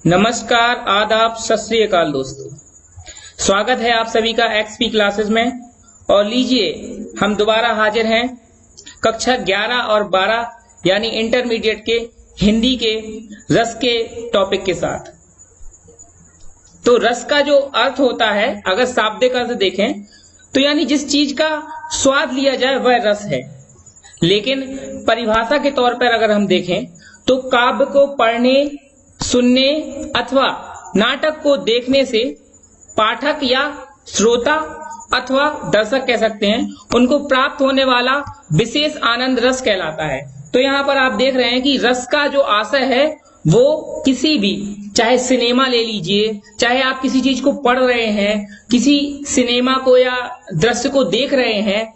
नमस्कार, आदाब, सत श्री अकाल दोस्तों। स्वागत है आप सभी का एक्सपी क्लासेस में। और लीजिए हम दोबारा हाजिर हैं कक्षा 11 और 12 यानी इंटरमीडिएट के हिंदी के रस के टॉपिक के साथ। तो रस का जो अर्थ होता है, अगर शाब्दिक अर्थ देखें तो यानी जिस चीज का स्वाद लिया जाए वह रस है। लेकिन परिभाषा के तौर पर अगर हम देखें तो काव्य को पढ़ने, सुनने अथवा नाटक को देखने से पाठक या श्रोता अथवा दर्शक कह सकते हैं, उनको प्राप्त होने वाला विशेष आनंद रस कहलाता है। तो यहाँ पर आप देख रहे हैं कि रस का जो आशय है वो किसी भी, चाहे सिनेमा ले लीजिए, चाहे आप किसी चीज को पढ़ रहे हैं, किसी सिनेमा को या दृश्य को देख रहे हैं,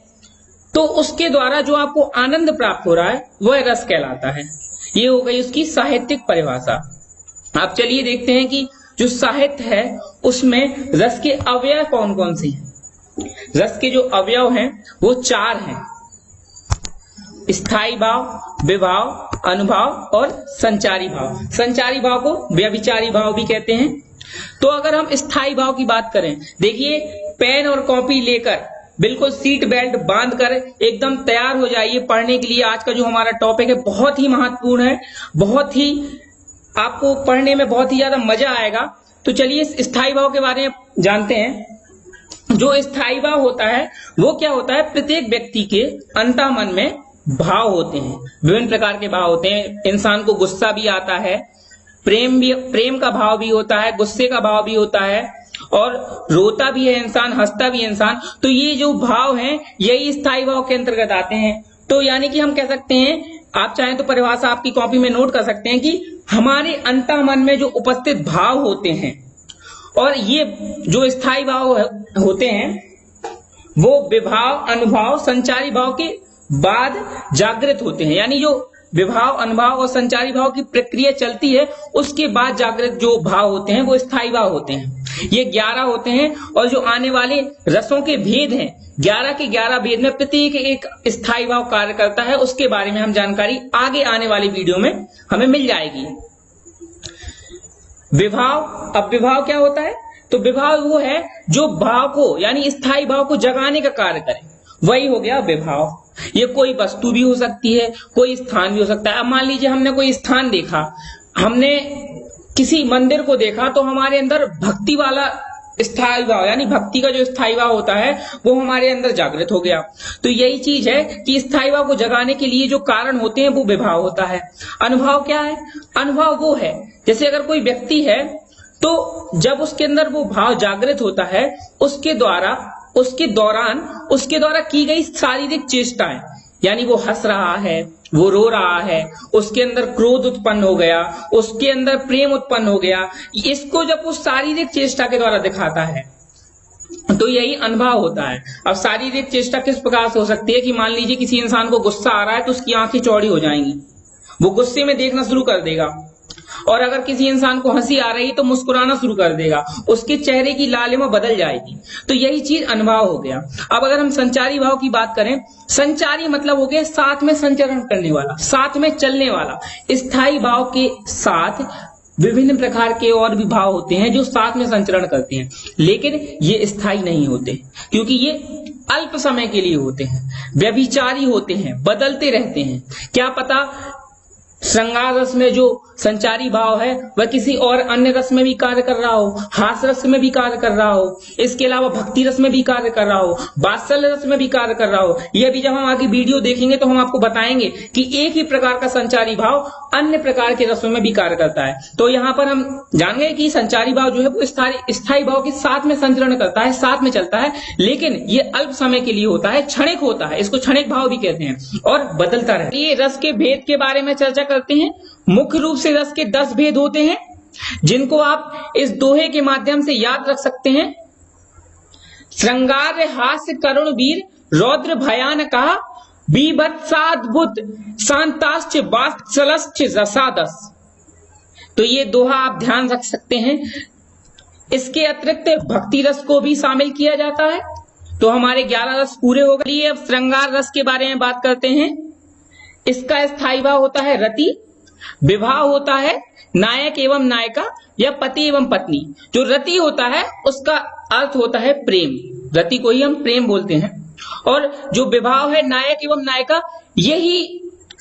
तो उसके द्वारा जो आपको आनंद प्राप्त हो रहा है वह रस कहलाता है। ये हो गई उसकी साहित्यिक परिभाषा। आप चलिए देखते हैं कि जो साहित्य है उसमें रस के अवयव कौन कौन से हैं। रस के जो अवयव हैं वो 4 हैं: स्थायी भाव, विभाव, अनुभाव और संचारी भाव। संचारी भाव को व्यभिचारी भाव भी कहते हैं। तो अगर हम स्थायी भाव की बात करें, देखिए पेन और कॉपी लेकर बिल्कुल सीट बेल्ट बांधकर एकदम तैयार हो जाइए पढ़ने के लिए। आज का जो हमारा टॉपिक है बहुत ही महत्वपूर्ण है, बहुत ही आपको पढ़ने में बहुत ही ज्यादा मजा आएगा। तो चलिए इस स्थायी भाव के बारे में जानते हैं। जो स्थायी भाव होता है वो क्या होता है, प्रत्येक व्यक्ति के अंतःमन में भाव होते हैं, विभिन्न प्रकार के भाव होते हैं। इंसान को गुस्सा भी आता है, प्रेम का भाव भी होता है, गुस्से का भाव भी होता है, और रोता भी है इंसान, हंसता भी है इंसान। तो ये जो भाव हैं यही स्थायी भाव के अंतर्गत आते हैं। तो यानी कि हम कह सकते हैं, आप चाहें तो परिभाषा आपकी कॉपी में नोट कर सकते हैं कि हमारे अंतःमन में जो उपस्थित भाव होते हैं, और ये जो स्थायी भाव होते हैं वो विभाव, अनुभाव, संचारी भाव के बाद जागृत होते हैं। यानी जो विभाव, अनुभाव और संचारी भाव की प्रक्रिया चलती है उसके बाद जागृत जो भाव होते हैं वो स्थायी भाव होते हैं। ये 11 होते हैं, और जो आने वाले रसों के भेद हैं, 11 के 11 भेद में प्रत्येक एक स्थायी भाव कार्य करता है। उसके बारे में हम जानकारी आगे आने वाली वीडियो में हमें मिल जाएगी। विभाव, अब विभाव क्या होता है? तो विभाव वो है जो भाव को यानी स्थायी भाव को जगाने का कार्य करे, वही हो गया विभाव। ये कोई वस्तु भी हो सकती है, कोई स्थान भी हो सकता है। अब मान लीजिए हमने कोई स्थान देखा, हमने किसी मंदिर को देखा, तो हमारे अंदर भक्ति वाला स्थायी भाव यानी भक्ति का जो स्थायी भाव होता है वो हमारे अंदर जागृत हो गया। तो यही चीज है कि स्थायी भाव को जगाने के लिए जो कारण होते हैं वो विभाव होता है। अनुभाव क्या है? अनुभाव वो है, जैसे अगर कोई व्यक्ति है तो जब उसके अंदर वो भाव जागृत होता है उसके द्वारा की गई शारीरिक चेष्टाएं, यानी वो हंस रहा है, वो रो रहा है, उसके अंदर क्रोध उत्पन्न हो गया, उसके अंदर प्रेम उत्पन्न हो गया, इसको जब वो शारीरिक चेष्टा के द्वारा दिखाता है तो यही अनुभाव होता है। अब शारीरिक चेष्टा किस प्रकार से हो सकती है कि मान लीजिए किसी इंसान को गुस्सा आ रहा है तो उसकी आंखें चौड़ी हो जाएंगी, वो गुस्से में देखना शुरू कर देगा। और अगर किसी इंसान को हंसी आ रही तो मुस्कुराना शुरू कर देगा, उसके चेहरे की लालिमा बदल जाएगी। तो यही चीज अनुभाव हो गया। अब अगर हम संचारी भाव की बात करें, संचारी मतलब हो गया साथ में संचरण करने वाला, साथ में चलने वाला। स्थायी भाव के साथ विभिन्न प्रकार के और भी भाव होते हैं जो साथ में संचरण करते हैं, लेकिन ये स्थायी नहीं होते क्योंकि ये अल्प समय के लिए होते हैं, व्यभिचारी होते हैं, बदलते रहते हैं। क्या पता श्रृंगार रस में जो संचारी भाव है वह किसी और अन्य रस में भी कार्य कर रहा हो, हास रस में भी कार्य कर रहा हो, इसके अलावा भक्ति रस में भी कार्य कर रहा हो, वात्सल्य रस में भी कार्य कर रहा हो। यह भी जब हम आगे वीडियो देखेंगे तो हम आपको बताएंगे कि एक ही प्रकार का संचारी भाव अन्य प्रकार के रसों में भी कार्य करता है। तो यहाँ पर हम जान गए कि संचारी भाव जो है वो स्थायी भाव के साथ में संचरण करता है, साथ में चलता है, लेकिन ये अल्प समय के लिए होता है, क्षणिक होता है, इसको क्षणिक भाव भी कहते हैं, और बदलता रहता है। ये रस के भेद के बारे में चर्चा करते हैं। मुख्य रूप से रस के 10 भेद होते हैं जिनको आप इस दोहे के माध्यम से याद रख सकते हैं। श्रृंगार हास्य करुण वीर रौद्र भयानका बीभत्साद्भुत शांताश्च वात्सलश्च रसादस। तो ये दोहा आप ध्यान रख सकते हैं। इसके अतिरिक्त भक्ति रस को भी शामिल किया जाता है। तो हमारे 11 रस पूरे हो गए। अब श्रृंगार रस के बारे में बात करते हैं। इसका स्थायी भाव होता है रति, विवाह होता है नायक एवं नायिका, या पति एवं पत्नी। जो रति होता है उसका अर्थ होता है प्रेम, रति को ही हम प्रेम बोलते हैं। और जो विवाह है नायक एवं नायिका, यही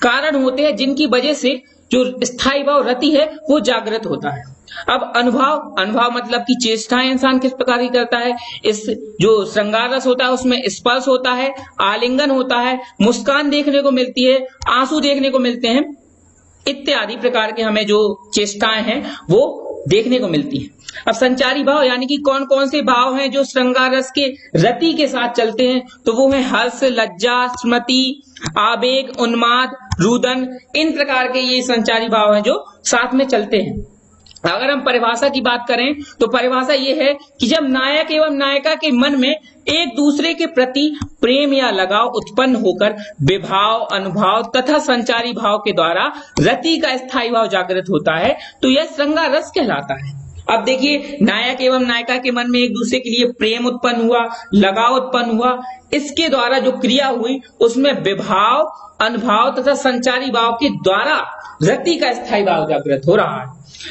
कारण होते हैं जिनकी वजह से जो स्थायी भाव रति है वो जागृत होता है। अब अनुभव, अनुभव मतलब कि चेष्टाएं इंसान किस प्रकार की करता है। इस जो श्रृंगार रस होता है उसमें स्पर्श होता है, आलिंगन होता है, मुस्कान देखने को मिलती है, आंसू देखने को मिलते हैं, इत्यादि प्रकार के हमें जो चेष्टाएं हैं वो देखने को मिलती है। अब संचारी भाव यानी कि कौन कौन से भाव हैं जो श्रृंगार रस के रति के साथ चलते हैं, तो वो है हर्ष, लज्जा, स्मृति, आवेग, उन्माद, रुदन, इन प्रकार के ये संचारी भाव हैं जो साथ में चलते हैं। अगर हम परिभाषा की बात करें तो परिभाषा ये है कि जब नायक एवं नायिका के मन में एक दूसरे के प्रति प्रेम या लगाव उत्पन्न होकर विभाव, अनुभव तथा संचारी भाव के द्वारा रति का स्थायी भाव जागृत होता है, तो यह श्रृंगार रस कहलाता है। अब देखिए, नायक एवं नायिका के मन में एक दूसरे के लिए प्रेम उत्पन्न हुआ, लगाव उत्पन्न हुआ, इसके द्वारा जो क्रिया हुई उसमें विभाव, अनुभव तथा संचारी भाव के द्वारा रति का स्थायी भाव जागृत हो रहा है,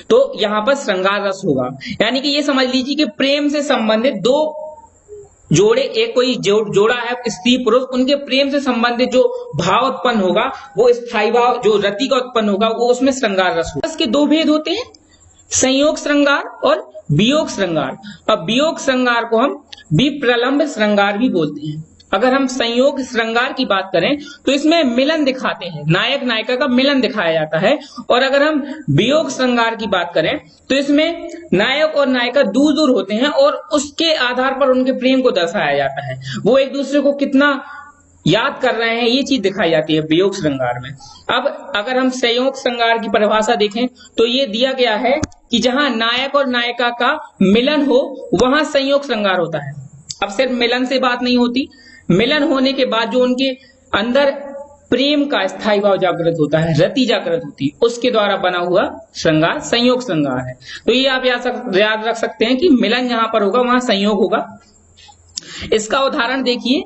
तो यहां पर श्रृंगार रस होगा। यानी कि ये समझ लीजिए कि प्रेम से संबंधित दो जोड़े, एक कोई जोड़ा है स्त्री पुरुष, उनके प्रेम से संबंधित जो भाव उत्पन्न होगा वो स्थायी भाव जो रति का उत्पन्न होगा वो उसमें श्रृंगार रस होगा। इसके दो भेद होते हैं, संयोग श्रृंगार और वियोग श्रृंगार। अब वियोग श्रृंगार को हम विप्रलंब श्रृंगार भी बोलते हैं। अगर हम संयोग श्रृंगार की बात करें तो इसमें मिलन दिखाते हैं, नायक नायिका का मिलन दिखाया जाता है। और अगर हम वियोग श्रृंगार की बात करें तो इसमें नायक और नायिका दूर दूर होते हैं और उसके आधार पर उनके प्रेम को दर्शाया जाता है, वो एक दूसरे को कितना याद कर रहे हैं ये चीज दिखाई जाती है वियोग श्रृंगार में। अब अगर हम संयोग श्रृंगार की परिभाषा देखें तो ये दिया गया है कि जहां नायक और नायिका का मिलन हो वहां संयोग श्रृंगार होता है। अब सिर्फ मिलन से बात नहीं होती, मिलन होने के बाद जो उनके अंदर प्रेम का स्थायी भाव जागृत होता है, रति जागृत होती है, उसके द्वारा बना हुआ श्रृंगार संयोग श्रृंगार है। तो ये आप याद रख सकते हैं कि मिलन जहां पर होगा वहां संयोग होगा। इसका उदाहरण देखिए,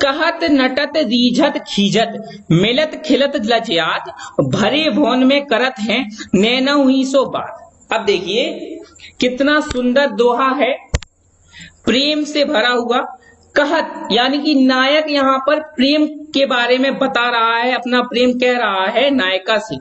कहत नटत रीझत खीजत मिलत खिलत लजयात भरे भवन में करत हैं नैनौ ही सो बात। अब देखिए कितना सुंदर दोहा है, प्रेम से भरा हुआ। कहत यानी कि नायक यहां पर प्रेम के बारे में बता रहा है, अपना प्रेम कह रहा है नायिका से।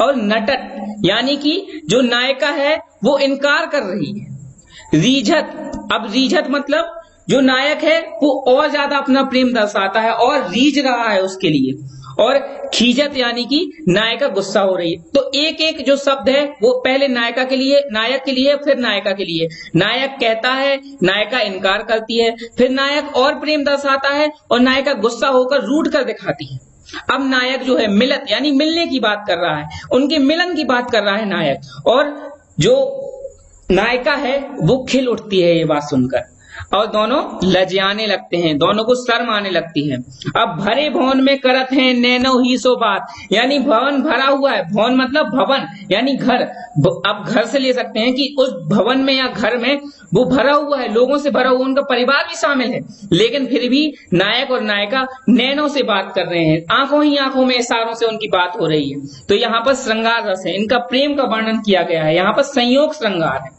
और नटत यानी कि जो नायिका है वो इनकार कर रही है। रीझत, अब रीझत मतलब जो नायक है वो और ज्यादा अपना प्रेम दर्शाता है और रीझ रहा है उसके लिए। और खीजत यानी कि नायिका गुस्सा हो रही है। तो एक एक जो शब्द है वो पहले नायिका के लिए, नायक के लिए, फिर नायिका के लिए। नायक कहता है, नायिका इनकार करती है, फिर नायक और प्रेम दर्शाता है और नायिका गुस्सा होकर रूठ कर दिखाती है। अब नायक जो है मिलत यानी मिलने की बात कर रहा है, उनके मिलन की बात कर रहा है नायक, और जो नायिका है वो खिल उठती है ये बात सुनकर और दोनों लजाने लगते हैं, दोनों को शर्म आने लगती है। अब भरे भवन में करत हैं नैनो ही सो बात, यानी भवन भरा हुआ है, भवन मतलब भवन यानी घर। अब घर से ले सकते हैं कि उस भवन में या घर में वो भरा हुआ है, लोगों से भरा हुआ, उनका परिवार भी शामिल है, लेकिन फिर भी नायक और नायिका नैनों से बात कर रहे हैं, आंखों ही आंखों में इशारों से उनकी बात हो रही है। तो यहाँ पर श्रृंगार रस है, इनका प्रेम का वर्णन किया गया है, यहाँ पर संयोग श्रृंगार है।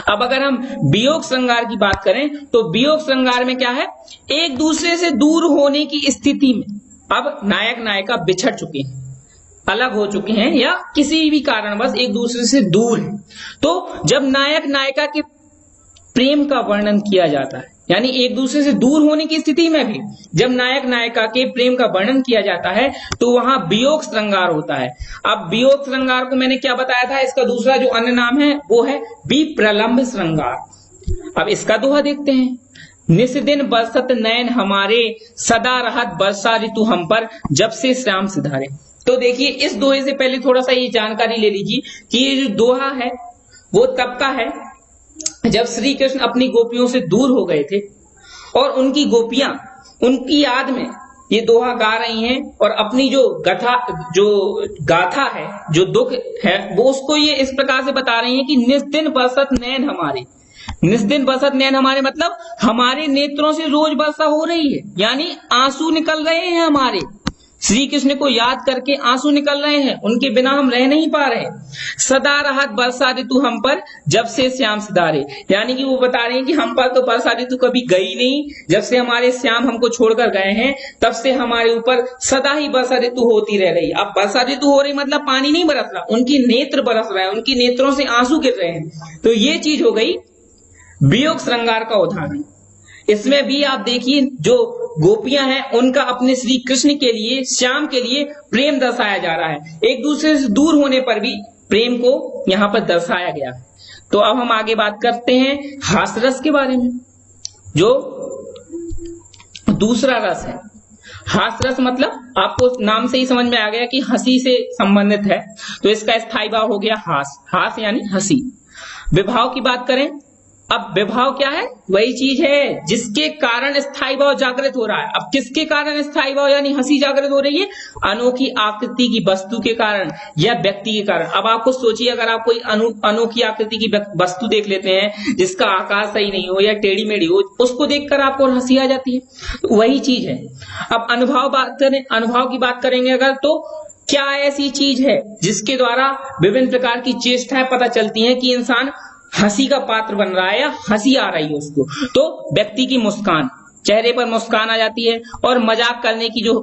अब अगर हम वियोग श्रृंगार की बात करें तो वियोग श्रृंगार में क्या है, एक दूसरे से दूर होने की स्थिति में अब नायक नायिका बिछड़ चुके हैं, अलग हो चुके हैं या किसी भी कारणवश एक दूसरे से दूर है। तो जब नायक नायिका के प्रेम का वर्णन किया जाता है, यानी एक दूसरे से दूर होने की स्थिति में भी जब नायक नायिका के प्रेम का वर्णन किया जाता है तो वहां वियोग श्रृंगार होता है। अब वियोग श्रृंगार को मैंने क्या बताया था, इसका दूसरा जो अन्य नाम है वो है विप्रलंब श्रृंगार। अब इसका दोहा देखते हैं, निस दिन बरसत नयन हमारे सदा रहत वर्षा ऋतु हम पर जब से श्याम सिधारे। तो देखिए इस दोहे से पहले थोड़ा सा ये जानकारी ले लीजिए कि ये जो दोहा है वो तब का है जब श्री कृष्ण अपनी गोपियों से दूर हो गए थे और उनकी गोपियां उनकी याद में ये दोहा गा रही हैं और अपनी जो गाथा है, जो दुख है, वो उसको ये इस प्रकार से बता रही हैं कि निस दिन बरसत नैन हमारे। निस दिन बरसत नैन हमारे मतलब हमारे नेत्रों से रोज वर्षा हो रही है, यानी आंसू निकल रहे हैं हमारे। श्री कृष्ण को याद करके आंसू निकल रहे हैं, उनके बिना हम रह नहीं पा रहे। सदा रहत वर्षा ऋतु हम पर जब से श्याम सिधारे, यानी कि वो बता रहे हैं कि हम पर तो वर्षा ऋतु कभी गई नहीं, जब से हमारे श्याम हमको छोड़कर गए हैं तब से हमारे ऊपर सदा ही वर्षा ऋतु होती रह रही। अब वर्षा ऋतु हो रही मतलब पानी नहीं बरस रहा, उनकी नेत्र बरस रहा है, उनकी नेत्रों से आंसू गिर रहे हैं। तो ये चीज हो गई वियोग श्रृंगार का उदाहरण। इसमें भी आप देखिए जो गोपियां हैं उनका अपने श्री कृष्ण के लिए, श्याम के लिए प्रेम दर्शाया जा रहा है। एक दूसरे से दूर होने पर भी प्रेम को यहां पर दर्शाया गया है। तो अब हम आगे बात करते हैं हास्यरस के बारे में, जो दूसरा रस है। हास्यरस मतलब आपको नाम से ही समझ में आ गया कि हंसी से संबंधित है। तो इसका स्थायी भाव हो गया हास, हास यानी हंसी। विभाव की बात करें, अब विभाव क्या है? वही चीज है जिसके कारण स्थायी भाव जागृत हो रहा है। अब किसके कारण स्थायी भाव यानी हंसी जागृत हो रही है? अनोखी आकृति की वस्तु के कारण या व्यक्ति के कारण। अब आपको सोचिए, अगर आप कोई अनोखी आकृति की वस्तु देख लेते हैं जिसका आकार सही नहीं हो या टेढ़ी मेढ़ी हो, उसको देखकर आपको हंसी आ जाती है, तो वही चीज है। अब अनुभव की बात करेंगे अगर, तो क्या ऐसी चीज है जिसके द्वारा विभिन्न प्रकार की चेष्टाएं पता चलती हैं कि इंसान हंसी का पात्र बन रहा है या हंसी आ रही है उसको? तो व्यक्ति की मुस्कान, चेहरे पर मुस्कान आ जाती है और मजाक करने की जो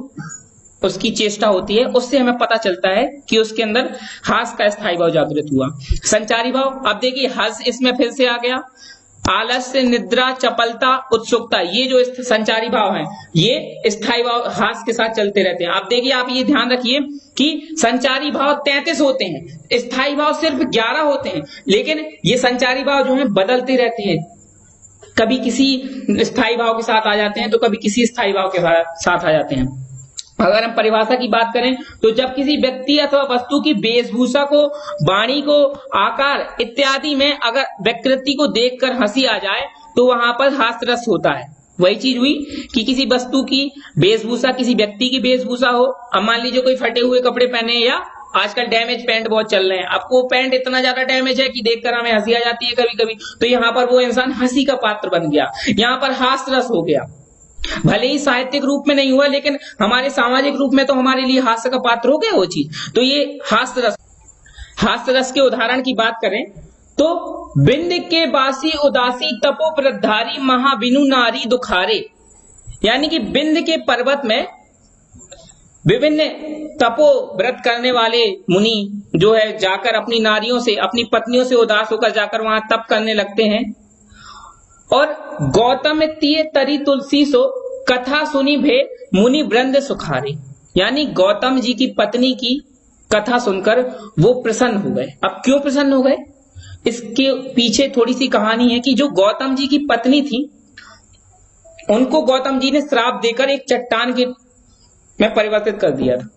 उसकी चेष्टा होती है उससे हमें पता चलता है कि उसके अंदर हास का स्थायी भाव जागृत हुआ। संचारी भाव, अब देखिए हर्ष इसमें फिर से आ गया। आलस्य, निद्रा, चपलता, उत्सुकता, ये जो संचारी भाव हैं ये स्थायी भाव हास के साथ चलते रहते हैं। आप देखिए, आप ये ध्यान रखिए कि संचारी भाव 33 होते हैं, स्थायी भाव सिर्फ 11 होते हैं, लेकिन ये संचारी भाव जो है बदलते रहते हैं। कभी किसी स्थायी भाव के साथ आ जाते हैं तो कभी किसी स्थायी भाव के साथ आ जाते हैं। अगर हम परिभाषा की बात करें तो जब किसी व्यक्ति अथवा वस्तु की वेशभूषा को, वाणी को, आकार इत्यादि में अगर विकृति को देखकर हंसी आ जाए तो वहां पर हास्य रस होता है। वही चीज हुई कि किसी वस्तु की वेशभूषा, किसी व्यक्ति की वेशभूषा हो। अब मान लीजिए कोई फटे हुए कपड़े पहने या आजकल डैमेज पैंट बहुत चल रहे हैं, आपको पैंट इतना ज्यादा डैमेज है कि देखकर हमें हंसी आ जाती है कभी कभी, तो यहाँ पर वो इंसान हंसी का पात्र बन गया, यहाँ पर हास्य रस हो गया। भले ही साहित्यिक रूप में नहीं हुआ लेकिन हमारे सामाजिक रूप में तो हमारे लिए हास्य का पात्र हो गया वो चीज। तो ये हास्य रस के उदाहरण की बात करें तो बिंद के बासी उदासी तपो प्रधारी महाविनु नारी दुखारे, यानी कि बिंद के पर्वत में विभिन्न तपो व्रत करने वाले मुनि जो है जाकर अपनी नारियों से, अपनी पत्नियों से उदास होकर जाकर वहां तप करने लगते हैं। और गौतम तीय तरी तुलसी सो कथा सुनी भे मुनि वृंद सुखारे, यानी गौतम जी की पत्नी की कथा सुनकर वो प्रसन्न हो गए। अब क्यों प्रसन्न हो गए, इसके पीछे थोड़ी सी कहानी है कि जो गौतम जी की पत्नी थी उनको गौतम जी ने श्राप देकर एक चट्टान के में परिवर्तित कर दिया था।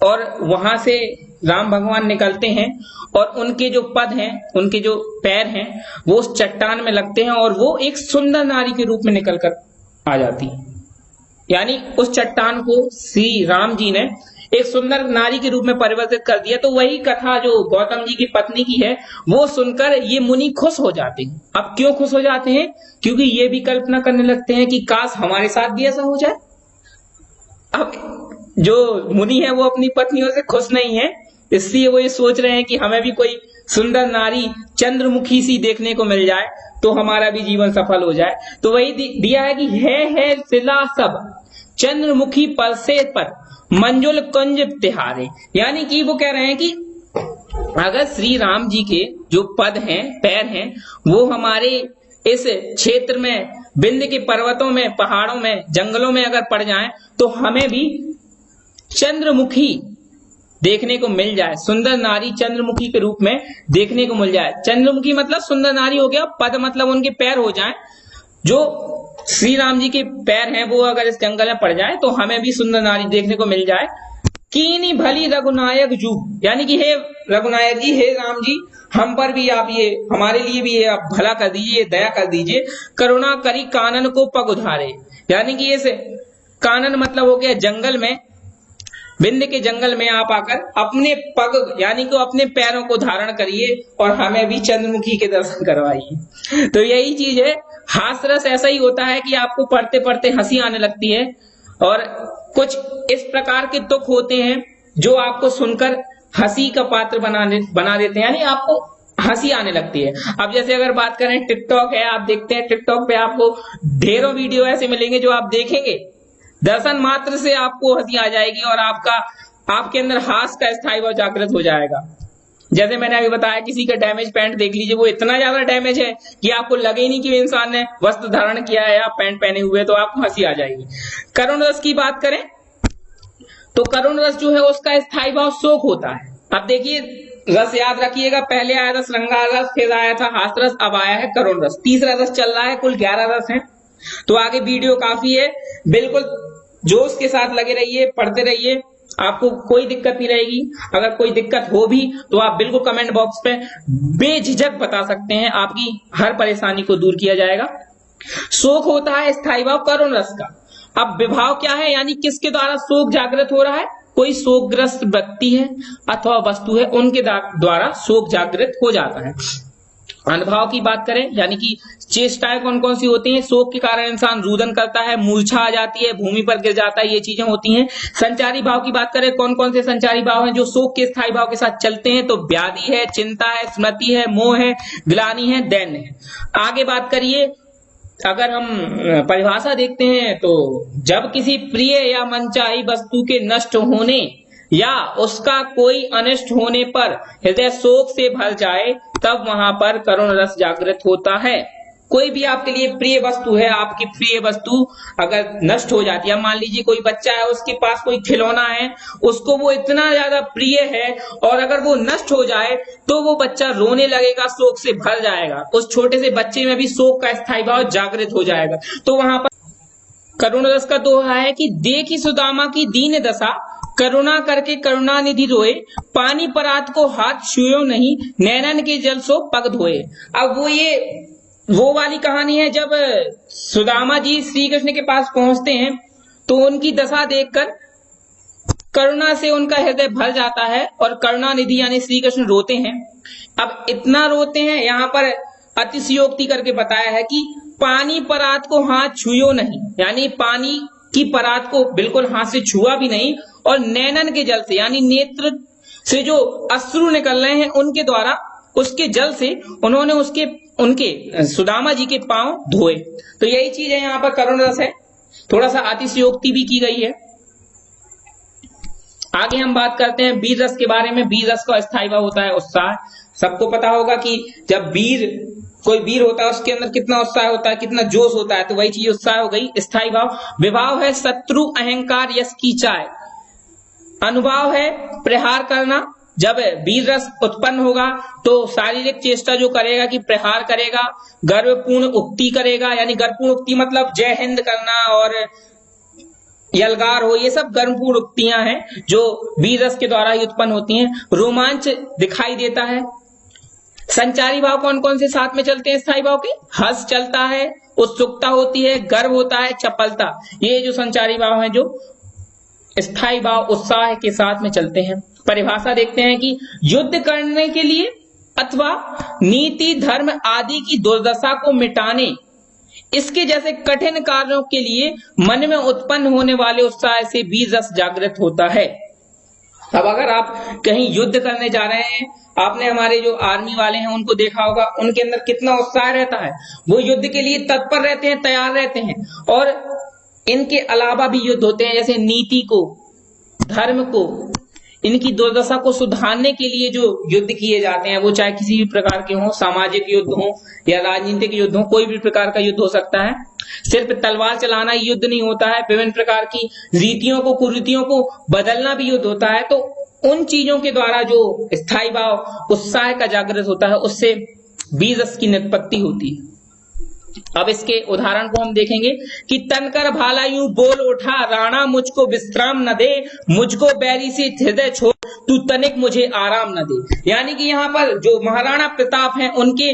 और वहां से राम भगवान निकलते हैं और उनके जो पद हैं, उनके जो पैर हैं वो उस चट्टान में लगते हैं और वो एक सुंदर नारी के रूप में निकलकर आ जाती है। यानी उस चट्टान को श्री राम जी ने एक सुंदर नारी के रूप में परिवर्तित कर दिया। तो वही कथा जो गौतम जी की पत्नी की है वो सुनकर ये मुनि खुश हो जाते हैं। अब क्यों खुश हो जाते हैं? क्योंकि ये भी कल्पना करने लगते हैं कि काश हमारे साथ भी ऐसा हो जाए। अब जो मुनि है वो अपनी पत्नियों से खुश नहीं है, इसलिए वो ये सोच रहे हैं कि हमें भी कोई सुंदर नारी चंद्रमुखी सी देखने को मिल जाए तो हमारा भी जीवन सफल हो जाए। तो वही दिया है कि है सिला सब चंद्रमुखी पर से पर मंजुल कुंज तिहारे, यानी कि वो कह रहे हैं कि अगर श्री राम जी के जो पद हैं, पैर हैं, वो हमारे इस क्षेत्र में विंध्य के पर्वतों में, पहाड़ों में, जंगलों में अगर पड़ जाएं तो हमें भी चंद्रमुखी देखने को मिल जाए, सुंदर नारी चंद्रमुखी के रूप में देखने को मिल जाए। चंद्रमुखी मतलब सुंदर नारी हो गया, पद मतलब उनके पैर हो जाएं। जो श्री राम जी के पैर हैं वो अगर इस जंगल में पड़ जाए तो हमें भी सुंदर नारी देखने को मिल जाए। कीनी भली रघुनायक जू, यानी कि हे रघुनायक जी, हे राम जी, हम पर भी आप ये, हमारे लिए भी ये आप भला कर दीजिए, दया कर दीजिए। करुणा करी कानन को पग उधारे, यानी कि ये कानन मतलब हो गया जंगल में, विंध्य के जंगल में आप आकर अपने पग यानी कि अपने पैरों को धारण करिए और हमें भी चंद्रमुखी के दर्शन करवाइए। तो यही चीज है, हास्य रस ऐसा ही होता है कि आपको पढ़ते पढ़ते हंसी आने लगती है और कुछ इस प्रकार के तुक होते हैं जो आपको सुनकर हंसी का पात्र बना देते हैं, यानी आपको हंसी आने लगती है। अब जैसे अगर बात करें टिकटॉक है, आप देखते हैं टिकटॉक पे आपको ढेरों वीडियो ऐसे मिलेंगे जो आप देखेंगे दर्शन मात्र से आपको हंसी आ जाएगी और आपके अंदर हास्य का स्थायी भाव जागृत हो जाएगा। जैसे मैंने अभी बताया, किसी का डैमेज पैंट देख लीजिए, वो इतना ज्यादा डैमेज है कि आपको लगे ही नहीं कि इंसान ने वस्त्र धारण किया है या पैंट पहने हुए, तो आपको हंसी आ जाएगी। करुण रस की बात करें तो करुण रस जो है उसका स्थायी भाव शोक होता है। अब देखिए रस याद रखिएगा, पहले आया था श्रृंगार रस, फिर आया था हास रस, अब आया है करुण रस, तीसरा रस चल रहा है। कुल 11 रस हैं, तो आगे वीडियो काफी है, बिल्कुल जोश के साथ लगे रहिए, पढ़ते रहिए, आपको कोई दिक्कत नहीं रहेगी। अगर कोई दिक्कत हो भी तो आप बिल्कुल कमेंट बॉक्स पे बेझिझक बता सकते हैं, आपकी हर परेशानी को दूर किया जाएगा। शोक होता है स्थायी भाव करुण रस का। अब विभाव क्या है, यानी किसके द्वारा शोक जागृत हो रहा है, कोई शोकग्रस्त व्यक्ति है अथवा वस्तु है, उनके द्वारा शोक जागृत हो जाता है। अनुभव की बात करें, यानी कि चेष्टाएं कौन कौन सी होती हैं, शोक के कारण इंसान रुदन करता है, मूर्छा आ जाती है, भूमि पर गिर जाता है, ये चीजें होती हैं। संचारी भाव की बात करें, कौन कौन से संचारी भाव हैं जो शोक के स्थायी भाव के साथ चलते हैं, तो व्याधि है, चिंता है, स्मृति है, मोह है, ग्लानि है, दैन्य है। आगे बात करिए, अगर हम परिभाषा देखते हैं तो जब किसी प्रिय या मनचाही वस्तु के नष्ट होने या उसका कोई अनिष्ट होने पर हृदय शोक से भर जाए, तब वहां पर करुण रस जागृत होता है। कोई भी आपके लिए प्रिय वस्तु है, आपकी प्रिय वस्तु अगर नष्ट हो जाती है, मान लीजिए कोई बच्चा है, उसके पास कोई खिलौना है, उसको वो इतना ज्यादा प्रिय है और अगर वो नष्ट हो जाए तो वो बच्चा रोने लगेगा, शोक से भर जाएगा। उस छोटे से बच्चे में भी शोक का स्थायी भाव जागृत हो जाएगा। तो वहां पर करुण रस का दोहा है कि देखी सुदामा की दीन दशा, करुणा करके करुणा निधि रोए, पानी परात को हाथ छुयो नहीं, नैनन के जल सो पग धोए। अब वो वाली कहानी है, जब सुदामा जी श्री कृष्ण के पास पहुंचते हैं तो उनकी दशा देखकर करुणा से उनका हृदय भर जाता है और करुणा निधि यानी श्री कृष्ण रोते हैं। अब इतना रोते हैं, यहाँ पर अतिशयोक्ति करके बताया है कि पानी परात को हाथ छुयो नहीं, यानी पानी की परात को बिल्कुल हाथ से छुआ भी नहीं, और नैनन के जल से यानी नेत्र से जो अश्रु निकल रहे हैं उनके द्वारा उसके जल से उन्होंने उनके सुदामा जी के पांव धोए। तो यही चीज है, यहाँ पर करुण रस है, थोड़ा सा अतिशयोक्ति भी की गई है। आगे हम बात करते हैं वीर रस के बारे में। वीर रस का स्थायी भाव होता है उत्साह। सबको पता होगा कि जब कोई वीर होता है उसके अंदर कितना उत्साह होता है, कितना जोश होता है, तो वही चीज उत्साह हो गई। स्थायी भाव विभाव है शत्रु अहंकार यश की चाय। अनुभाव है प्रहार करना। जब वीर रस उत्पन्न होगा तो शारीरिक चेष्टा जो करेगा कि प्रहार करेगा, गर्वपूर्ण उक्ति करेगा, यानी गर्वपूर्ण उक्ति मतलब जय हिंद करना और यलगार हो, ये सब गर्वपूर्ण उक्तियां हैं जो वीर रस के द्वारा ही उत्पन्न होती हैं। रोमांच दिखाई देता है। संचारी भाव कौन कौन से साथ में चलते हैं स्थायी भाव के, हर्ष चलता है, उत्सुकता होती है, गर्व होता है, चपलता, ये जो संचारी भाव हैं जो स्थायी भाव उत्साह के साथ में चलते हैं। परिभाषा देखते हैं कि युद्ध करने के लिए अथवा नीति धर्म आदि की दुर्दशा को मिटाने, इसके जैसे कठिन कार्यों के लिए मन में उत्पन्न होने वाले उत्साह से वीर रस जागृत होता है। अब अगर आप कहीं युद्ध करने जा रहे हैं, आपने हमारे जो आर्मी वाले हैं उनको देखा होगा, उनके अंदर कितना उत्साह रहता है, वो युद्ध के लिए तत्पर रहते हैं, तैयार रहते हैं। और इनके अलावा भी युद्ध होते हैं, जैसे नीति को, धर्म को, इनकी दुर्दशा को सुधारने के लिए जो युद्ध किए जाते हैं, वो चाहे किसी भी प्रकार के हों, सामाजिक युद्ध हो या राजनीतिक युद्ध हो, कोई भी प्रकार का युद्ध हो सकता है। सिर्फ तलवार चलाना ही युद्ध नहीं होता है, विभिन्न प्रकार की रीतियों को, कुरीतियों को बदलना भी युद्ध होता है। तो उन चीजों के द्वारा जो स्थायी भाव उत्साह का जागृत होता है, उससे वीर रस की निष्पत्ति होती है। अब इसके उदाहरण को हम देखेंगे कि तनकर भाला यूं बोल उठा, राणा मुझको विश्राम न दे, मुझको बैरी से हृदय छोड़, तू तनिक मुझे आराम न दे। यानी कि यहाँ पर जो महाराणा प्रताप हैं उनके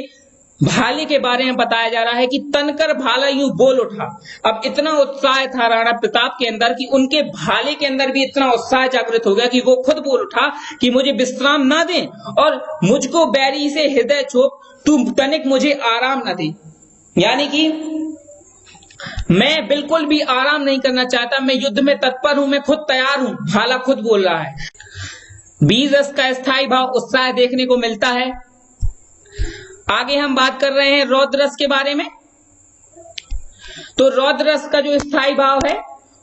भाले के बारे में बताया जा रहा है कि तनकर भाला यूं बोल उठा। अब इतना उत्साह था राणा प्रताप के अंदर कि उनके भाले के अंदर भी इतना उत्साह जागृत हो गया कि वो खुद बोल उठा कि मुझे विश्राम ना दे और मुझको बैरी से हृदय छोड़, तू तनिक मुझे आराम न दे। यानी कि मैं बिल्कुल भी आराम नहीं करना चाहता, मैं युद्ध में तत्पर हूं, मैं खुद तैयार हूं, भाला खुद बोल रहा है। बीज रस का स्थायी भाव उत्साह देखने को मिलता है। आगे हम बात कर रहे हैं रौद्र रस के बारे में। तो रौद्र रस का जो स्थायी भाव है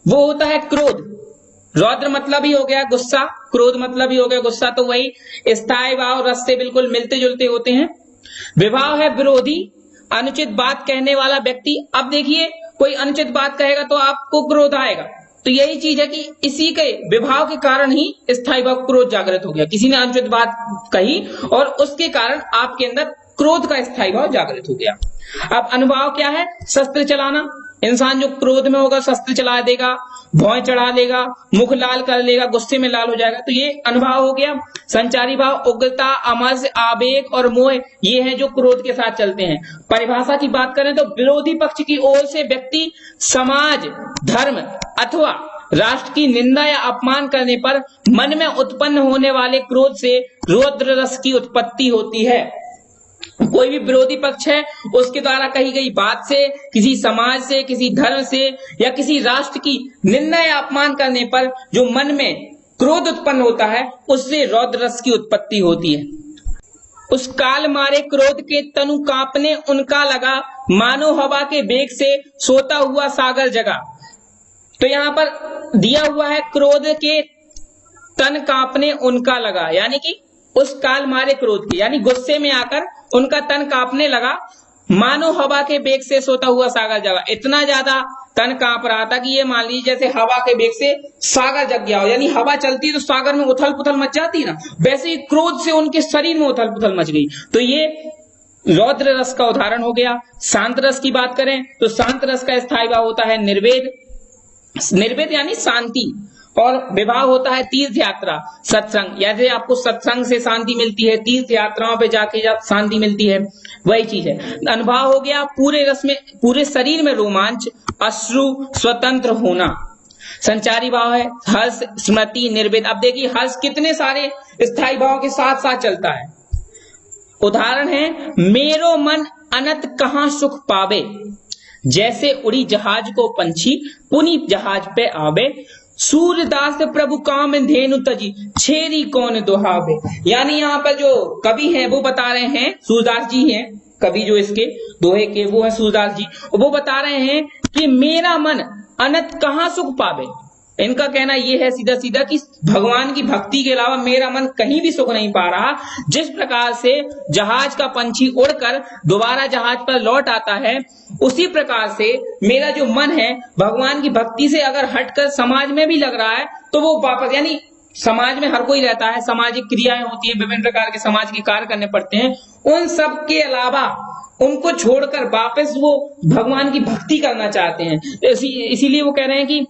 वो होता है क्रोध। रौद्र मतलब ही हो गया गुस्सा, क्रोध मतलब ही हो गया गुस्सा, तो वही स्थायी भाव रस से बिल्कुल मिलते जुलते होते हैं। विभाव है विरोधी, अनुचित बात कहने वाला व्यक्ति। अब देखिए, कोई अनुचित बात कहेगा तो आपको क्रोध आएगा, तो यही चीज है कि इसी के विभाव के कारण ही स्थायी भाव क्रोध जागृत हो गया। किसी ने अनुचित बात कही और उसके कारण आपके अंदर क्रोध का स्थायी भाव जागृत हो गया। अब अनुभाव क्या है? शस्त्र चलाना। इंसान जो क्रोध में होगा शस्त्र चला देगा, भौं चढ़ा देगा, मुख लाल कर लेगा, गुस्से में लाल हो जाएगा, तो ये अनुभाव हो गया। संचारी भाव उग्रता, अमरस, आवेग और मोह, ये हैं जो क्रोध के साथ चलते हैं। परिभाषा की बात करें तो विरोधी पक्ष की ओर से व्यक्ति समाज, धर्म अथवा राष्ट्र की निंदा या अपमान करने पर मन में उत्पन्न होने वाले क्रोध से रौद्र रस की उत्पत्ति होती है। कोई भी विरोधी पक्ष है, उसके द्वारा कही गई बात से, किसी समाज से, किसी धर्म से या किसी राष्ट्र की निंदा या अपमान करने पर जो मन में क्रोध उत्पन्न होता है, उससे रौद्र रस की उत्पत्ति होती है। उस काल मारे क्रोध के तनु कांपने उनका लगा, मानो हवा के वेग से सोता हुआ सागर जगा। तो यहां पर दिया हुआ है क्रोध के तन कांपने उनका लगा, यानी कि उस काल मारे क्रोध के, यानी गुस्से में आकर उनका तन कांपने लगा, मानो हवा के वेग से सोता हुआ सागर जगा। इतना ज्यादा तन कांप रहा था कि ये मान लीजिए जैसे हवा के वेग से सागर जग गया हो, यानी हवा चलती है तो सागर में उथल पुथल मच जाती है ना, वैसे ही क्रोध से उनके शरीर में उथल पुथल मच गई। तो ये रौद्र रस का उदाहरण हो गया। शांत रस की बात करें तो शांत रस का स्थायी भाव होता है निर्वेद, निर्वेद यानी शांति, और विभाव होता है तीर्थ यात्रा, सत्संग। जैसे आपको सत्संग से शांति मिलती है, तीर्थ यात्राओं पे जाके शांति मिलती है, वही चीज है। अनुभव हो गया पूरे रस में, पूरे शरीर में रोमांच, अश्रु, स्वतंत्र होना। संचारी भाव है हर्ष, स्मृति, निर्वेद। अब देखिए हर्ष कितने सारे स्थायी भाव के साथ साथ चलता है। उदाहरण है मेरो मन अनंत कहां सुख पावे, जैसे उड़ी जहाज को पंछी पुनी जहाज पे आवे, सूर्यदास प्रभु काम धेनु तजी छेरी कौन दुहावे। यानी यहाँ पर जो कवि हैं वो बता रहे हैं, सूरदास जी हैं कवि जो इसके दोहे के, वो है सूरदास जी। वो बता रहे हैं कि मेरा मन अनंत कहां सुख पावे। इनका कहना यह है सीधा सीधा कि भगवान की भक्ति के अलावा मेरा मन कहीं भी सुख नहीं पा रहा। जिस प्रकार से जहाज का पंछी उड़कर दोबारा जहाज पर लौट आता है, उसी प्रकार से मेरा जो मन है भगवान की भक्ति से अगर हटकर समाज में भी लग रहा है तो वो वापस, यानी समाज में हर कोई रहता है, सामाजिक क्रियाएं होती है, विभिन्न प्रकार के समाज के कार्य करने पड़ते हैं, उन सब के अलावा उनको छोड़कर वापस वो भगवान की भक्ति करना चाहते हैं। इसीलिए वो कह रहे हैं कि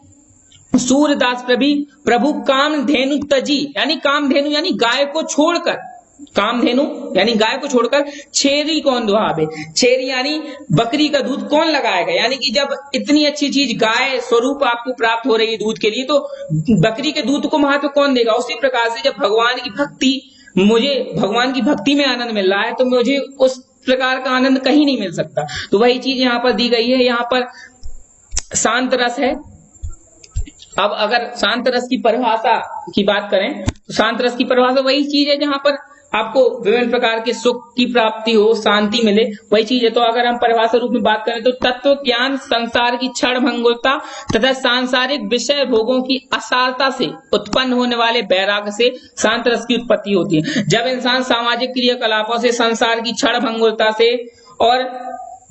सूरदास प्रभु काम धेनु तजी, यानी काम धेनु यानी गाय को छोड़कर, काम धेनु यानी गाय को छोड़कर छेरी कौन दुहावे। छेरी यानी बकरी का दूध कौन लगाएगा, यानी कि जब इतनी अच्छी चीज गाय स्वरूप आपको प्राप्त हो रही है दूध के लिए, तो बकरी के दूध को महत्व कौन देगा। उसी प्रकार से जब भगवान की भक्ति, मुझे भगवान की भक्ति में आनंद मिल रहा है तो मुझे उस प्रकार का आनंद कहीं नहीं मिल सकता। तो वही चीज यहाँ पर दी गई है। यहाँ पर शांत रस है। अब अगर शांत रस की परिभाषा की बात करें तो शांत रस की परिभाषा वही चीज है जहां पर आपको विभिन्न प्रकार के सुख की प्राप्ति हो, शांति मिले, वही चीज है। तो अगर हम परिभाषा रूप में बात करें तो तत्व ज्ञान, संसार की क्षण भंगुरता तथा सांसारिक विषय भोगों की असारता से उत्पन्न होने वाले वैराग्य से शांत रस की उत्पत्ति होती है। जब इंसान सामाजिक क्रियाकलापों से, संसार की क्षण भंगुरता से और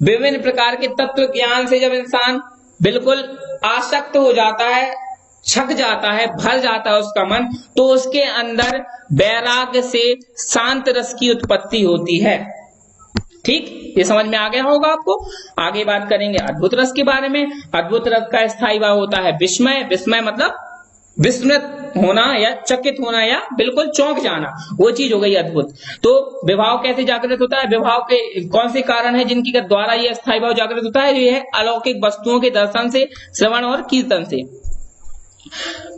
विभिन्न प्रकार के तत्व ज्ञान से जब इंसान बिल्कुल आसक्त हो जाता है, छक जाता है, भर जाता है उसका मन, तो उसके अंदर वैराग्य से शांत रस की उत्पत्ति होती है। ठीक, ये समझ में आ गया होगा आपको। आगे बात करेंगे अद्भुत रस के बारे में। अद्भुत रस का स्थायी भाव होता है विस्मय। विस्मय मतलब विस्मृत होना या चकित होना या बिल्कुल चौंक जाना, वो चीज हो गई अद्भुत। तो विभाव कैसे जागृत होता है, विभाव के कौन से कारण है जिनके द्वारा ये स्थायी भाव जागृत होता है। ये है अलौकिक वस्तुओं के दर्शन से, श्रवण और कीर्तन से।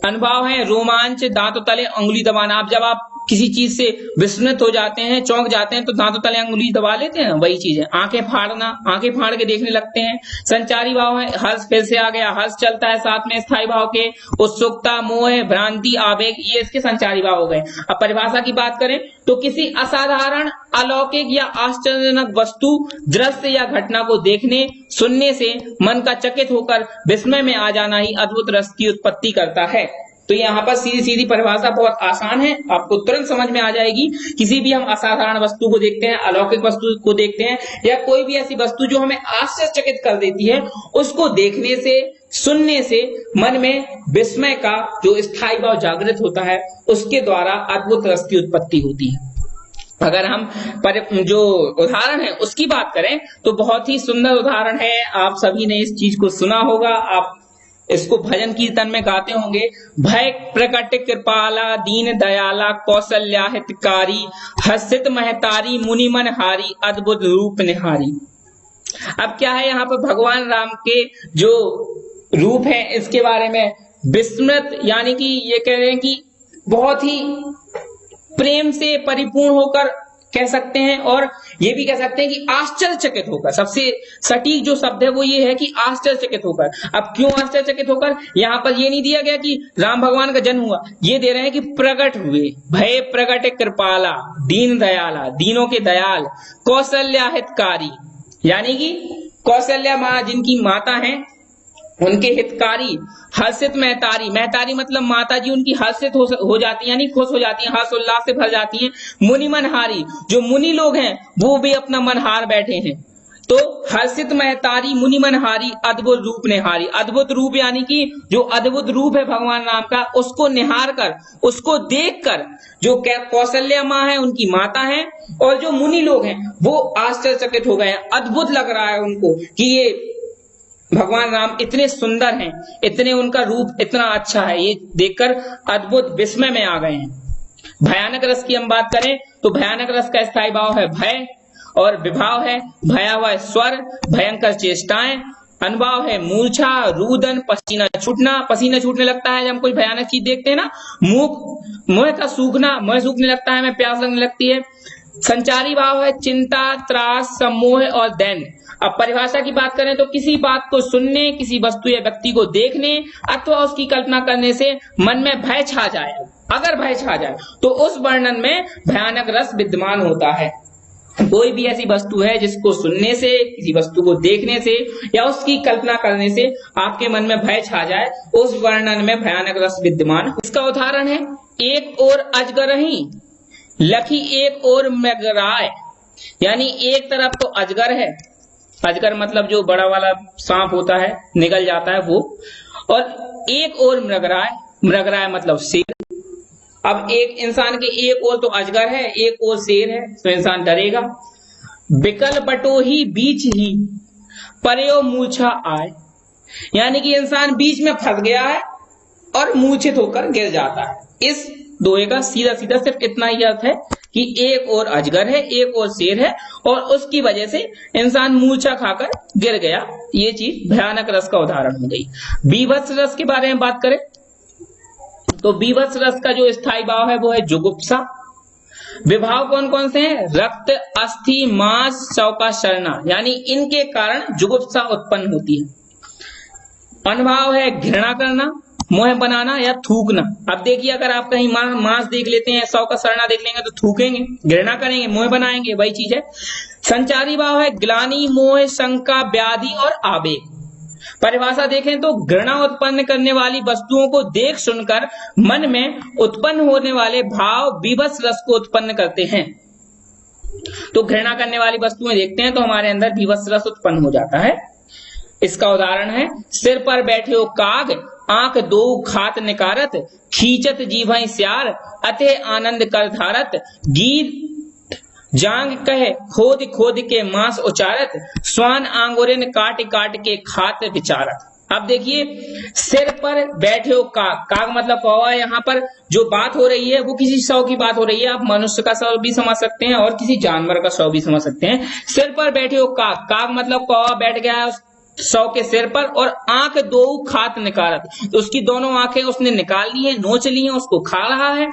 अनुभव है रोमांच, दांतों तले अंगुली दबाना। आप जब आप किसी चीज से विस्मित हो जाते हैं, चौंक जाते हैं तो दांतों तले अंगुली दबा लेते हैं, वही चीज है। आंखें फाड़ना, आंखें फाड़ के देखने लगते हैं। संचारी भाव है हर्ष, फिर से आ गया, हर्ष चलता है साथ में स्थायी भाव के। उत्सुकता, मोह, भ्रांति, आवेग, ये इसके संचारी भाव हो गए। अब परिभाषा की बात करें तो किसी असाधारण, अलौकिक या आश्चर्यजनक वस्तु, दृश्य या घटना को देखने सुनने से मन का चकित होकर विस्मय में आ जाना ही अद्भुत रस की उत्पत्ति करता है। तो यहाँ पर सीधी सीधी परिभाषा बहुत आसान है, आपको तुरंत समझ में आ जाएगी। किसी भी हम असाधारण वस्तु को देखते हैं, अलौकिक वस्तु को देखते हैं, या कोई भी ऐसी वस्तु जो हमें आश्चर्यचकित कर देती है, उसको देखने से, सुनने से मन में विस्मय का जो स्थायी भाव जागृत होता है, उसके द्वारा अद्भुत रस की उत्पत्ति होती है। अगर हम जो उदाहरण है उसकी बात करें तो बहुत ही सुंदर उदाहरण है। आप सभी ने इस चीज को सुना होगा, आप इसको भजन कीर्तन में गाते होंगे। भय प्रकट कृपाला, दीन दयाला, कौशल्या हितकारी, हर्षित महतारी, मुनि मन हारी, अद्भुत रूप निहारी। अब क्या है, यहाँ पर भगवान राम के जो रूप है इसके बारे में विस्मृत, यानी कि ये कह रहे हैं कि बहुत ही प्रेम से परिपूर्ण होकर कह सकते हैं, और ये भी कह सकते हैं कि आश्चर्यचकित होकर। सबसे सटीक जो शब्द है वो ये है कि आश्चर्यचकित होकर। अब क्यों आश्चर्यचकित होकर, यहां पर ये नहीं दिया गया कि राम भगवान का जन्म हुआ, ये दे रहे हैं कि प्रकट हुए। भय प्रकट कृपाला, दीन दयाला, दीनों के दयाल, कौशल्या हितकारी, यानी कि कौशल्या माँ जिनकी माता हैं उनके हितकारी, हर्षित महतारी, महतारी मतलब माता जी उनकी हर्षित हो जाती है, यानी खुश हो जाती हैं, हर्ष उल्लास से भर जाती हैं। मुनि मनहारी, जो मुनि लोग हैं वो भी अपना मन हार बैठे हैं। तो हर्षित महतारी, मुनि मनहारी, अद्भुत रूप निहारी। अद्भुत रूप यानी कि जो अद्भुत रूप है भगवान राम का, उसको निहार कर, उसको देख कर जो कौशल्या माँ है उनकी माता है और जो मुनि लोग हैं वो आश्चर्यचकित हो गए हैं। अद्भुत लग रहा है उनको कि ये भगवान राम इतने सुंदर हैं, इतने उनका रूप इतना अच्छा है, ये देखकर अद्भुत विस्मय में आ गए हैं। भयानक रस की हम बात करें तो भयानक रस का स्थायी भाव है भय, और विभाव है भयावह स्वर, भयंकर चेष्टाएं। अनुभाव है मूर्छा, रुदन, पसीना छूटना, पसीना छूटने लगता है जब हम कोई भयानक चीज देखते हैं ना। मुंह का सूखना, मुंह सूखने लगता है, हमें प्यास लगने लगती है। संचारी भाव है चिंता, त्रास, सम्मोह और दैन्य। अब परिभाषा की बात करें तो किसी बात को सुनने, किसी वस्तु या व्यक्ति को देखने अथवा उसकी कल्पना करने से मन में भय छा जाए। अगर भय छा जाए तो उस वर्णन में भयानक रस विद्यमान होता है। कोई भी ऐसी वस्तु है जिसको सुनने से, किसी वस्तु को देखने से या उसकी कल्पना करने से आपके मन में भय छा जाए, उस वर्णन में भयानक रस विद्यमान। इसका उदाहरण है एक और अजगरही, लखी एक और मृगराय, यानी एक तरफ तो अजगर है, अजगर मतलब जो बड़ा वाला सांप होता है, निगल जाता है वो, और एक और मृगराय, मृगराय मतलब शेर। अब एक इंसान के एक ओर तो अजगर है, एक ओर शेर है, तो इंसान डरेगा। बिकल बटो ही बीच ही, परयो मूर्छा आए, यानी कि इंसान बीच में फंस गया है और मूर्छित होकर गिर जाता है। इस दोहे का सीधा सीधा सिर्फ इतना ही अर्थ है कि एक और अजगर है, एक और शेर है, और उसकी वजह से इंसान मूर्छा खाकर गिर गया। ये चीज भयानक रस का उदाहरण हो गई। बीभत्स रस के बारे में बात करें तो बीभत्स रस का जो स्थायी भाव है वो है जुगुप्सा। विभाव कौन कौन से हैं? रक्त, अस्थि, मांस, शव का सड़ना, यानी इनके कारण जुगुप्सा उत्पन्न होती है। अनुभाव है घृणा करना, मोह बनाना या थूकना। अब देखिए अगर आप कहीं मांस देख लेते हैं, शव का सड़ना देख लेंगे तो थूकेंगे, घृणा करेंगे, मोह बनाएंगे, वही चीज है। संचारी भाव है ग्लानि, मोह, शंका, व्याधि और आवेग। परिभाषा देखें तो घृणा उत्पन्न करने वाली वस्तुओं को देख सुनकर मन में उत्पन्न होने वाले भाव बीभत्स रस को उत्पन्न करते हैं। तो घृणा करने वाली वस्तुएं देखते हैं तो हमारे अंदर बीभत्स रस उत्पन्न हो जाता है। इसका उदाहरण है सिर पर बैठे हो काग, आंख दो खात निकारत, खींचत जीभई स्यार, अते आनंद कर धारत, गीत जांग कहे खोद खोद के मांस उचारत, स्वान आंगुरिन काट काट के खात विचारत। अब देखिए सिर पर बैठे हो काग, काग मतलब कौवा। यहाँ पर जो बात हो रही है वो किसी शव की बात हो रही है। आप मनुष्य का शव भी समझ सकते हैं और किसी जानवर का शव भी समझ सकते हैं। सिर पर बैठे हो काग, काग मतलब कौवा बैठ गया है शव के सिर पर, और आंख दो खात निकारत, तो उसकी दोनों आंखें उसने निकाल ली है, नोच ली है, उसको खा रहा है।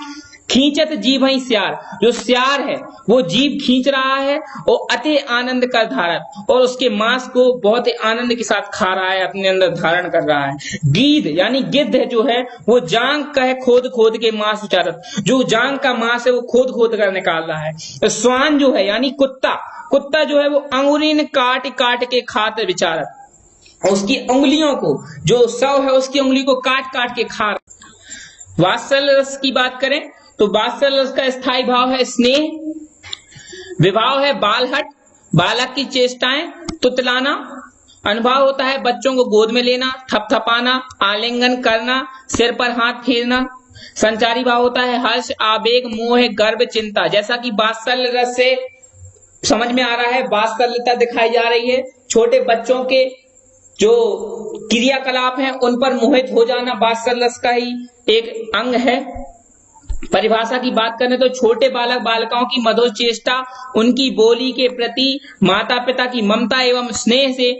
खींचत जीभ स्यार, जो स्यार है वो जीभ खींच रहा है और अति आनंद कर धारण, और उसके मांस को बहुत ही आनंद के साथ खा रहा है, अपने अंदर धारण कर रहा है। गीध यानी गिद्ध जो है वो जांग का है खोद खोद के मांस उचारत, जो जांग का मांस है वो खोद खोद कर निकाल रहा है। स्वान जो है यानी कुत्ता, कुत्ता जो है वो अंगुरीन काट काट के खाते विचारत, उसकी उंगलियों को, जो सव है उसकी उंगली को काट काट के खा रहा। वात्सल्य रस की बात करें तो वात्सल्य रस का स्थायी भाव है स्नेह, विभाव है बालहट, बालक की चेष्टाएं, तुतलाना, अनुभव होता है बच्चों को गोद में लेना, थपथपाना, आलिंगन करना, सिर पर हाथ फेरना। संचारी भाव होता है हर्ष, आवेग, मोह, गर्व, चिंता। जैसा कि वात्सल्य रस से समझ में आ रहा है, वात्सल्यता दिखाई जा रही है, छोटे बच्चों के जो क्रियाकलाप हैं उन पर मोहित हो जाना वात्सल्य रस का ही एक अंग है। परिभाषा की बात करें तो छोटे बालक बालिकाओं की मधुर चेष्टा, उनकी बोली के प्रति माता पिता की ममता एवं स्नेह से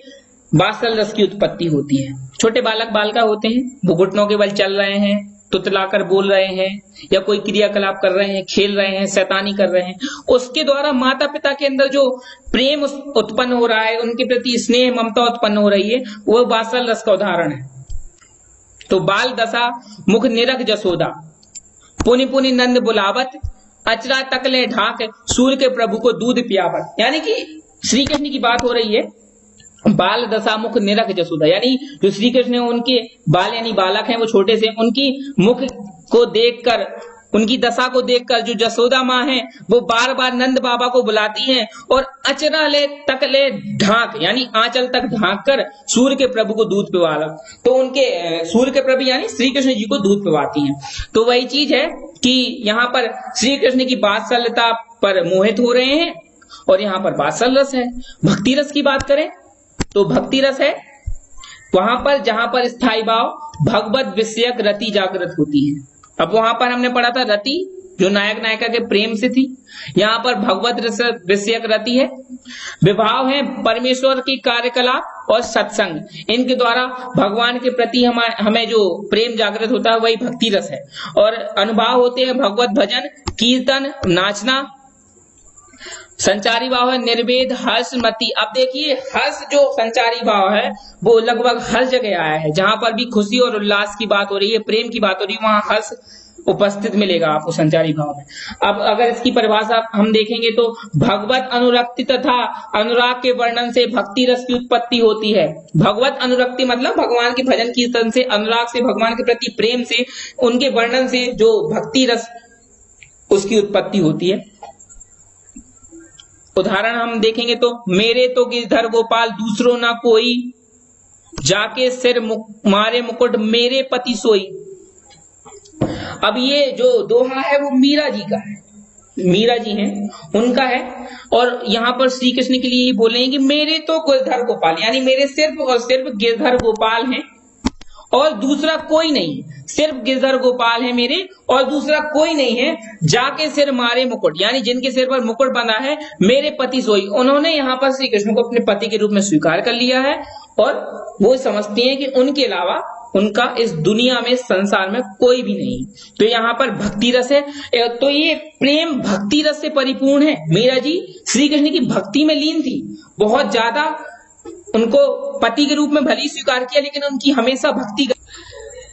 वात्सल्य रस की उत्पत्ति होती है। छोटे बालक बालिका होते हैं, वो घुटनों के बल चल रहे हैं, तुतलाकर बोल रहे हैं, या कोई क्रियाकलाप कर रहे हैं, खेल रहे हैं, शैतानी कर रहे हैं, उसके द्वारा माता पिता के अंदर जो प्रेम उत्पन्न हो रहा है, उनके प्रति स्नेह ममता उत्पन्न हो रही है, वह वात्सल्य रस का उदाहरण है। तो बाल दशा मुख निरख जसोदा, पुनि पुनि नंद बुलावत, अचरा तकले ढाक, सूर्य के प्रभु को दूध पियावत। यानी कि श्री कृष्ण की बात हो रही है। बाल दशा मुख निरख जसोदा, यानी जो श्री कृष्ण उनके बाल यानी बालक हैं वो छोटे से, उनकी मुख को देखकर, उनकी दशा को देखकर जो जसोदा माँ है वो बार बार नंद बाबा को बुलाती हैं और अचरा ले तक ले ढाक यानी आंचल तक ढांक कर सूर्य के प्रभु को दूध पिवाला, तो उनके सूर्य के प्रभु यानी श्री कृष्ण जी को दूध पिवाती हैं। तो वही चीज है कि यहाँ पर श्री कृष्ण की वात्सल्यता पर मोहित हो रहे हैं और यहाँ पर वात्सल्य रस है। भक्ति रस की बात करें तो भक्ति रस है वहां पर जहां पर स्थायी भाव भगवत विषयक रति जागृत होती है। अब वहां पर हमने पढ़ा था रति जो नायक नायिका के प्रेम से थी, यहाँ पर भगवत विषयक रति है। विभाव है परमेश्वर की कार्यकलाप और सत्संग, इनके द्वारा भगवान के प्रति हमें जो प्रेम जागृत होता है वही भक्ति रस है। और अनुभाव होते हैं भगवत भजन, कीर्तन, नाचना। संचारी भाव है निर्वेद, हर्ष, मति। अब देखिए हर्ष जो संचारी भाव है वो लगभग हर जगह आया है, जहां पर भी खुशी और उल्लास की बात हो रही है, प्रेम की बात हो रही है, वहां हर्ष उपस्थित मिलेगा आपको संचारी भाव में। अब अगर इसकी परिभाषा हम देखेंगे तो भगवत अनुरक्ति तथा अनुराग के वर्णन से भक्ति रस की उत्पत्ति होती है। भगवत अनुरक्ति मतलब भगवान के भजन कीर्तन से, अनुराग से भगवान के प्रति प्रेम से, उनके वर्णन से जो भक्ति रस उसकी उत्पत्ति होती है। उदाहरण हम देखेंगे तो मेरे तो गिरधर गोपाल दूसरो ना कोई, जाके सिर मारे मुकुट मेरे पति सोई। अब ये जो दोहा है वो मीरा जी का है, मीरा जी हैं उनका है, और यहाँ पर श्री कृष्ण के लिए ये बोल रहे हैं कि मेरे तो गिरधर गोपाल यानी मेरे सिर्फ और सिर्फ गिरधर गोपाल हैं और दूसरा कोई नहीं, सिर्फ गिरधर गोपाल है मेरे और दूसरा कोई नहीं है। जाके सिर मारे मुकुट यानी जिनके सिर पर मुकुट बंधा है मेरे पति सोई। उन्होंने यहाँ पर श्री कृष्ण को अपने पति के रूप में स्वीकार कर लिया है और वो समझती हैं कि उनके अलावा उनका इस दुनिया में संसार में कोई भी नहीं। तो यहाँ पर भक्ति रस है, तो ये प्रेम भक्ति रस से परिपूर्ण है। मीरा जी श्री कृष्ण की भक्ति में लीन थी, बहुत ज्यादा उनको पति के रूप में भले ही स्वीकार किया, लेकिन उनकी हमेशा भक्ति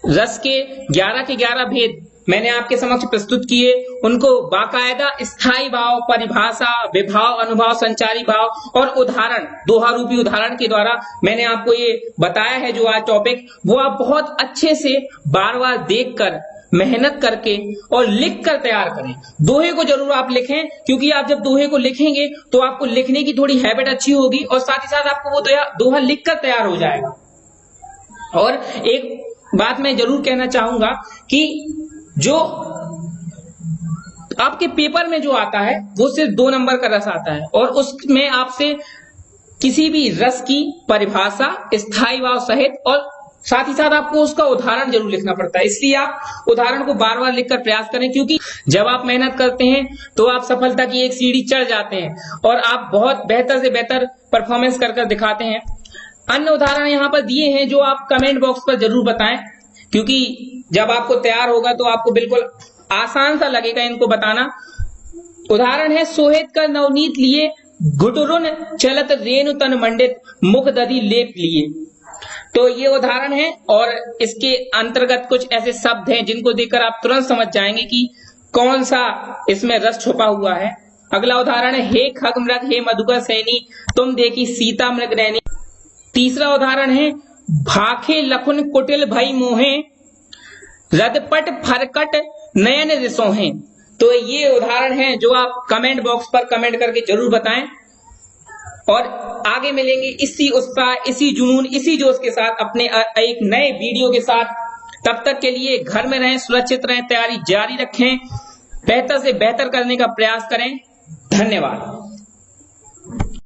रस के 11 के 11 भेद मैंने आपके समक्ष प्रस्तुत किए। उनको बाकायदा स्थायी भाव, परिभाषा, विभाव, अनुभाव, संचारी भाव और उदाहरण, दोहा रूपी उदाहरण के द्वारा मैंने आपको ये बताया है जो आज टॉपिक, वो आप बहुत अच्छे से बार बार देखकर, मेहनत करके और लिख कर तैयार करें। दोहे को जरूर आप लिखें, क्योंकि आप जब दोहे को लिखेंगे तो आपको लिखने की थोड़ी हैबिट अच्छी होगी और साथ ही साथ आपको वो दोहा लिख कर तैयार हो जाएगा। और एक बात मैं जरूर कहना चाहूंगा कि जो आपके पेपर में जो आता है वो सिर्फ 2 नंबर का रस आता है और उसमें आपसे किसी भी रस की परिभाषा स्थायी भाव सहित और साथ ही साथ आपको उसका उदाहरण जरूर लिखना पड़ता है। इसलिए आप उदाहरण को बार बार लिखकर प्रयास करें, क्योंकि जब आप मेहनत करते हैं तो आप सफलता की एक सीढ़ी चढ़ जाते हैं और आप बहुत बेहतर से बेहतर परफॉर्मेंस कर दिखाते हैं। अन्य उदाहरण यहाँ पर दिए हैं जो आप कमेंट बॉक्स पर जरूर बताएं, क्योंकि जब आपको तैयार होगा तो आपको बिल्कुल आसान सा लगेगा इनको बताना। उदाहरण है सोहेत कर नवनीत लिए, घुटुरुन चलत रेणु तन मंडित, मुख दधि लेप लिए। तो ये उदाहरण है और इसके अंतर्गत कुछ ऐसे शब्द हैं जिनको देखकर आप तुरंत समझ जाएंगे कि कौन सा इसमें रस छुपा हुआ है। अगला उदाहरण है हे खग मृग हे मधुकर सैनी, तुम देखी सीता मृग रैनी। तीसरा उदाहरण है भाखे लखुन कुटिल भई मोहे, रदपट फरकट नयन रिसोहे। तो ये उदाहरण है जो आप कमेंट बॉक्स पर कमेंट करके जरूर बताएं और आगे मिलेंगे इसी उत्साह, इसी जुनून, इसी जोश के साथ अपने एक नए वीडियो के साथ। तब तक के लिए घर में रहें, सुरक्षित रहें, तैयारी जारी रखें, बेहतर से बेहतर करने का प्रयास करें। धन्यवाद।